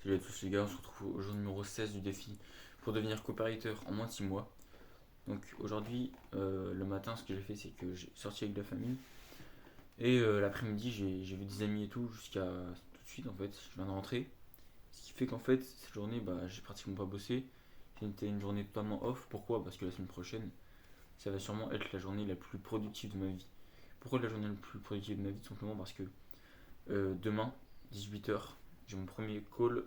Salut à tous les gars, on se retrouve au jour numéro 16 du défi pour devenir coopérateur en moins de 6 mois. Donc aujourd'hui, le matin, ce que j'ai fait, c'est que j'ai sorti avec la famille. Et l'après-midi, j'ai vu des amis et tout, jusqu'à tout de suite en fait, je viens de rentrer. Ce qui fait qu'en fait, cette journée, j'ai pratiquement pas bossé. C'était une journée totalement off. Pourquoi? Parce que la semaine prochaine, ça va sûrement être la journée la plus productive de ma vie. Pourquoi la journée la plus productive de ma vie? Tout simplement parce que demain, 18h, j'ai mon premier call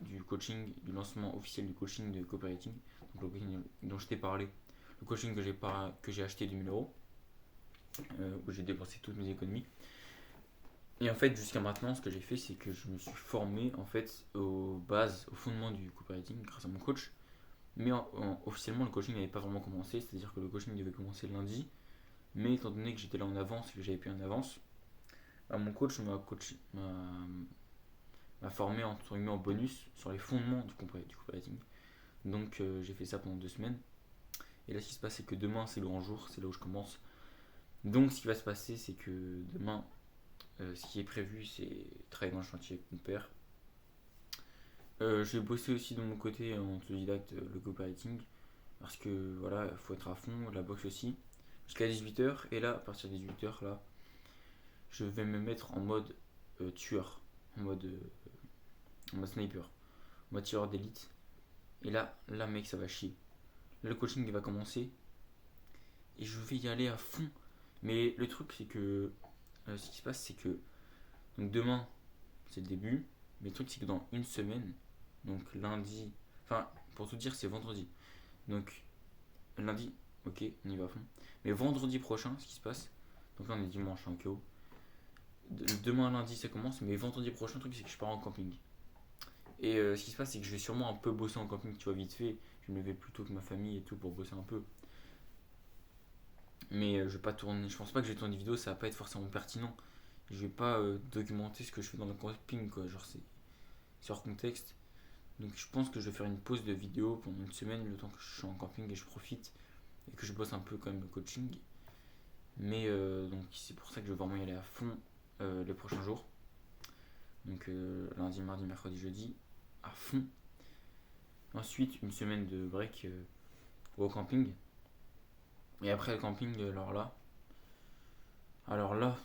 du coaching, du lancement officiel du coaching de copywriting, donc le coaching dont je t'ai parlé, le coaching que j'ai acheté 2000 euros, où j'ai dépensé toutes mes économies. Et en fait, jusqu'à maintenant, ce que j'ai fait, c'est que je me suis formé en fait aux bases, au fondement du copywriting grâce à mon coach. Mais officiellement, le coaching n'avait pas vraiment commencé, c'est-à-dire que le coaching devait commencer lundi. Mais étant donné que j'étais là en avance et que j'avais payé en avance, mon coach m'a formé entre guillemets en bonus sur les fondements du copywriting. Donc j'ai fait ça pendant 2 semaines. Et là, ce qui se passe, c'est que demain, c'est le grand jour, c'est là où je commence. Donc, ce qui va se passer, c'est que demain, ce qui est prévu, c'est travailler dans le chantier avec mon père. Je vais bosser aussi de mon côté en autodidacte le copywriting. Parce que voilà, il faut être à fond, la boxe aussi. Jusqu'à 18h. Et là, à partir de 18h, là, je vais me mettre en mode tueur. En mode sniper. En mode tireur d'élite. Et là, mec, ça va chier. Là, le coaching il va commencer et je vais y aller à fond. Mais le truc, c'est que ce qui se passe, c'est que donc demain, c'est le début. Mais le truc, c'est que dans une semaine, donc lundi, enfin, pour tout dire, c'est vendredi. Donc lundi, ok, on y va à fond. Mais vendredi prochain, ce qui se passe, donc là, on est dimanche en KO. Demain, lundi, ça commence. Mais vendredi prochain, le truc, c'est que je pars en camping. Et ce qui se passe, c'est que je vais sûrement un peu bosser en camping, tu vois, vite fait. Je vais me lever plus tôt que ma famille et tout pour bosser un peu. Mais je vais pas tourner, je pense pas que je vais tourner des vidéos, ça va pas être forcément pertinent. Je vais pas documenter ce que je fais dans le camping, quoi. Genre, c'est hors contexte. Donc, je pense que je vais faire une pause de vidéo pendant une semaine, le temps que je suis en camping et je profite. Et que je bosse un peu quand même le coaching. Mais donc, c'est pour ça que je vais vraiment y aller à fond les prochains jours. Donc, lundi, mardi, mercredi, jeudi, à fond. Ensuite, une semaine de break au camping. Et après le camping, alors là, alors là,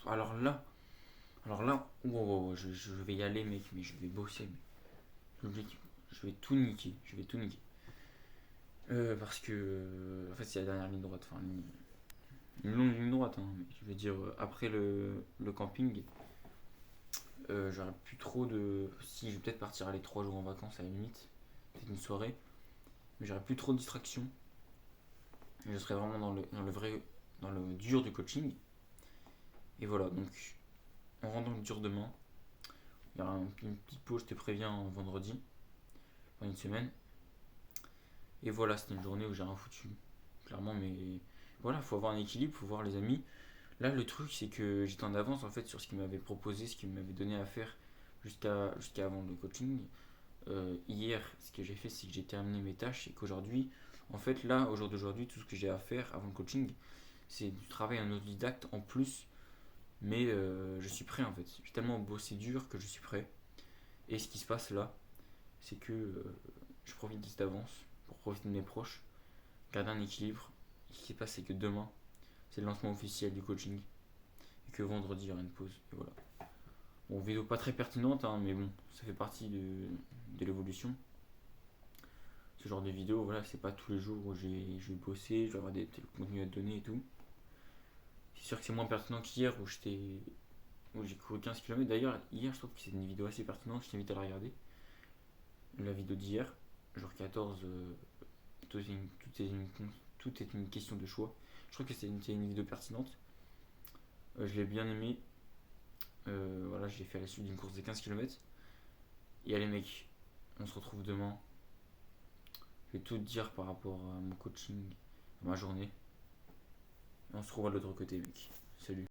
alors là, wow, je vais y aller, mec, mais je vais bosser. Mais je vais tout niquer, je vais tout niquer. Parce que, en fait, c'est la dernière ligne droite, enfin, une longue ligne droite, hein, mais je veux dire, après le camping, j'aurais plus trop de. Si, je vais peut-être partir aller 3 jours en vacances à la limite, peut-être une soirée, mais j'aurais plus trop de distractions. Je serais vraiment dans le dur du coaching. Et voilà, donc, on rentre dans le dur demain. Il y aura une petite pause, je te préviens, en vendredi, pendant une semaine. Et voilà, c'était une journée où j'ai rien foutu, clairement, mais voilà, faut avoir un équilibre, faut voir les amis. Là, le truc, c'est que j'étais en avance en fait sur ce qu'il m'avait proposé, ce qu'il m'avait donné à faire jusqu'à avant le coaching. Hier, ce que j'ai fait, c'est que j'ai terminé mes tâches et qu'aujourd'hui, en fait, là, au jour d'aujourd'hui, tout ce que j'ai à faire avant le coaching, c'est du travail en autodidacte en plus, mais je suis prêt en fait. J'ai tellement bossé dur que je suis prêt. Et ce qui se passe là, c'est que je profite de cette avance pour profiter de mes proches, garder un équilibre. Ce qui se passe, c'est que demain, c'est le lancement officiel du coaching et que vendredi, il y aura une pause. Et voilà. Bon, vidéo pas très pertinente, hein, mais bon, ça fait partie de l'évolution. Ce genre de vidéo, voilà, c'est pas tous les jours où je vais bosser, je vais avoir des contenus à te donner et tout. C'est sûr que c'est moins pertinent qu'hier où j'ai couru 15 km. D'ailleurs, hier, je trouve que c'est une vidéo assez pertinente, je t'invite à la regarder. La vidéo d'hier, jour 14, tout est tout est une question de choix. Je trouve que c'est une vidéo pertinente. Je l'ai bien aimé. Voilà, je l'ai fait à la suite d'une course de 15 km. Et allez, mec, on se retrouve demain. Je vais tout te dire par rapport à mon coaching, à ma journée. Et on se retrouve à l'autre côté, mec. Salut.